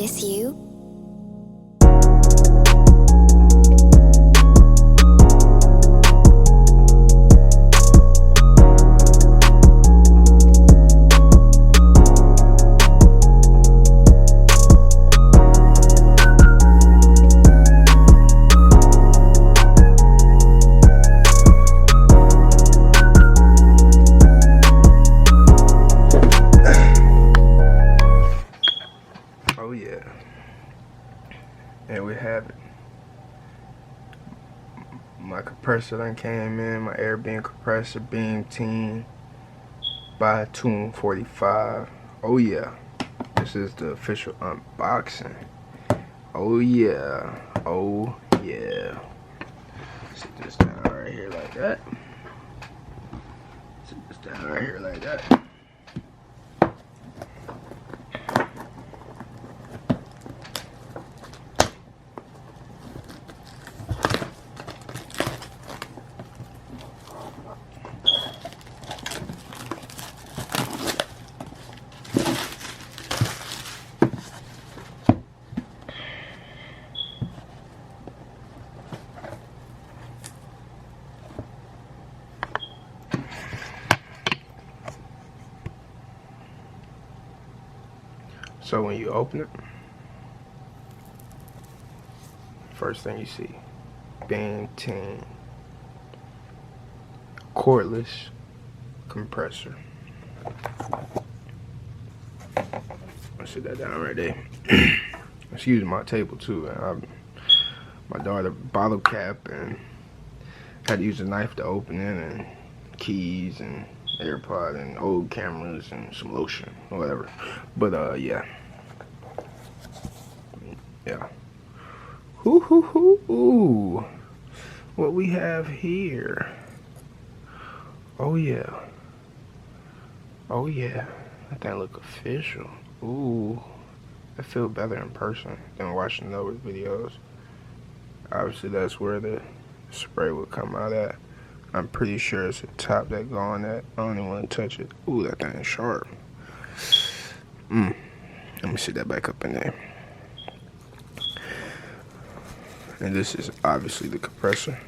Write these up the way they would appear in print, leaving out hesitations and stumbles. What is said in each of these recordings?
this you? Oh yeah, and we have it. My compressor done came in, my air beam compressor, beam team by TOMB45. Oh yeah, this is the official unboxing. Oh yeah, oh yeah. Sit this down right here like that. Sit this down right here like that. So when you open it, first thing you see, beam team, cordless compressor. I sit that down right there. It's using my table too. My daughter bottle cap and had to use a knife to open it, and keys and AirPod and old cameras and some lotion or whatever. But yeah. Ooh. What we have here. Oh yeah. Oh yeah. That thing look official. Ooh. I feel better in person than watching those videos. Obviously that's where the spray would come out at. I'm pretty sure it's the top that go on that. I don't even want to touch it. Ooh, that thing is sharp. Let me sit that back up in there. And this is obviously the compressor.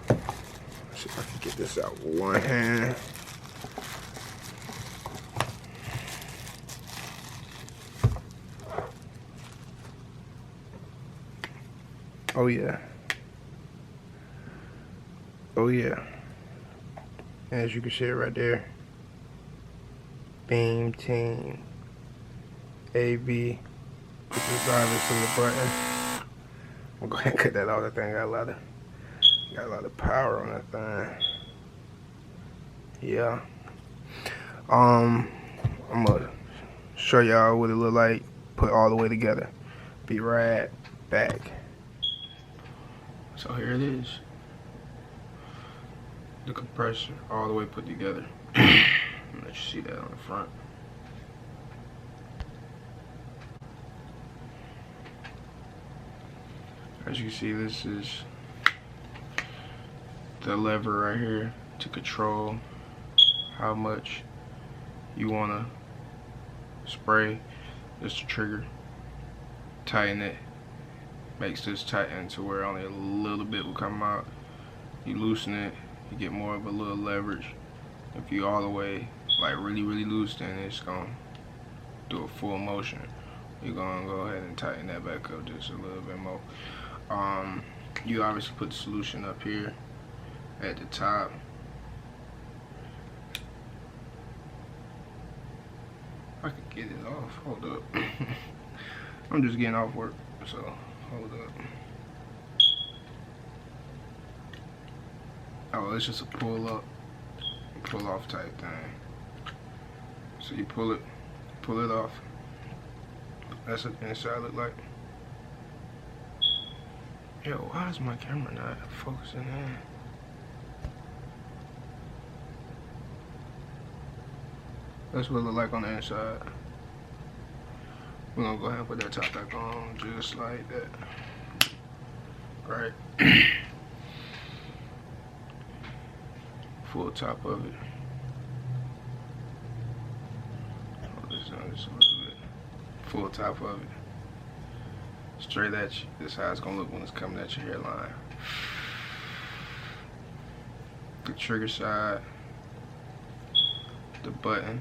Let's see if I can get this out with one hand. Oh yeah. Oh yeah. As you can see it right there. Beam team. AB. Which is obviously the button. I'm gonna go ahead and cut that off. That thing got a lot of power on that thing. Yeah. I'm gonna show y'all what it look like put all the way together. Be right back. So here it is. The compressor all the way put together. Let you see that on the front. As you can see, this is the lever right here to control how much you want to spray. This is the trigger. Tighten it. Makes this tighten to where only a little bit will come out. You loosen it, you get more of a little leverage. If you all the way, like really loose, then it's gonna do a full motion. You're gonna go ahead and tighten that back up just a little bit more. You obviously put the solution up here at the top. I could get it off. Hold up. I'm just getting off work, so hold up. Oh, it's just a pull up, pull off type thing. So you pull it off. That's what the inside look like. Yo, why is my camera not focusing in? That's what it look like on the inside. We're gonna go ahead and put that top back on just like that. Right. Full top of it. Hold this down just a little bit. full top of it. Straight at you. This is how it's gonna look when it's coming at your hairline. The trigger side, the button.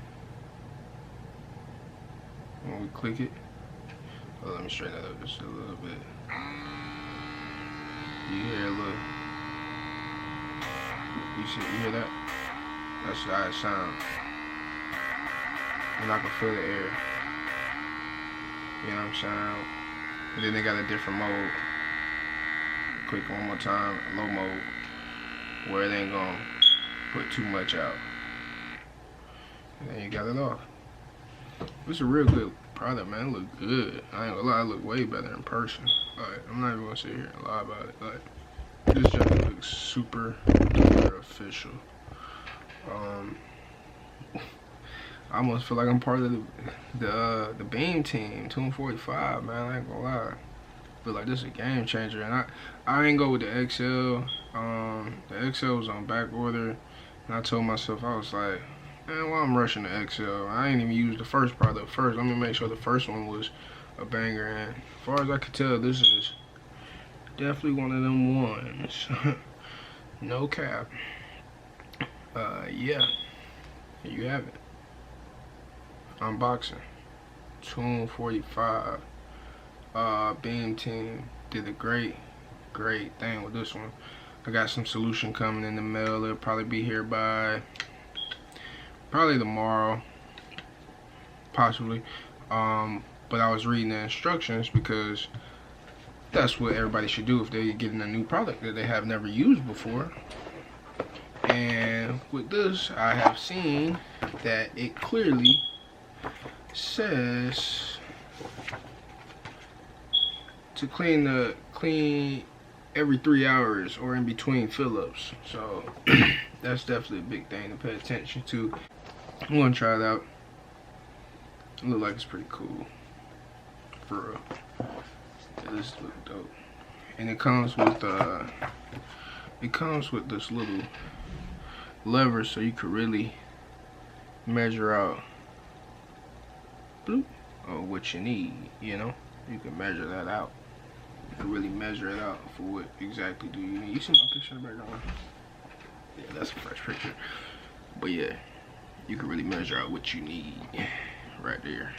When we click it, oh, let me straighten that up just a little bit. You hear a little, you hear that? That's how it sounds. And I can feel the air. You know what I'm saying? And then they got a different mode. Click one more time, low mode, where it ain't gonna put too much out. And then you got it off. It's a real good product, man. It look good. I ain't gonna lie, it look way better in person. Like, I'm not even gonna sit here and lie about it. Like, this jacket looks super duper official. I almost feel like I'm part of the Beam team, TOMB45, man. I ain't gonna lie. I feel like this is a game changer, and I ain't go with the XL. The XL was on back order, and I told myself, I was like, man, why I'm rushing the XL? I ain't even used the first product first. Let me make sure the first one was a banger, and as far as I could tell, this is definitely one of them ones. No cap. Yeah, here you have it. Unboxing. TOMB45. Beam team did a great thing with this one. I got some solution coming in the mail. It'll probably be here by probably tomorrow, possibly. But I was reading the instructions because that's what everybody should do if they're getting a new product that they have never used before. And with this, I have seen that it clearly says to clean every 3 hours or in between fill-ups. So that's definitely a big thing to pay attention to. I'm gonna try it out. It looks like it's pretty cool, for real. Yeah, this look dope. And it comes with this little lever, so you could really measure out what you need. You know, you can measure that out. You can really measure it out for what exactly do you need. You see my picture in the background? Yeah, that's a fresh picture. But yeah, you can really measure out what you need right there.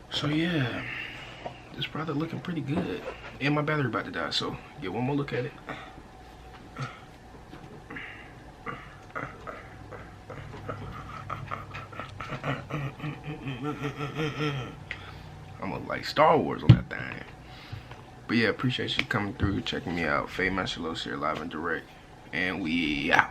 So yeah, this product looking pretty good. And my battery about to die, so get one more look at it. I'm gonna like Star Wars on that thing. But yeah, appreciate you coming through, checking me out. Fademasterlos here, live and direct. And we out.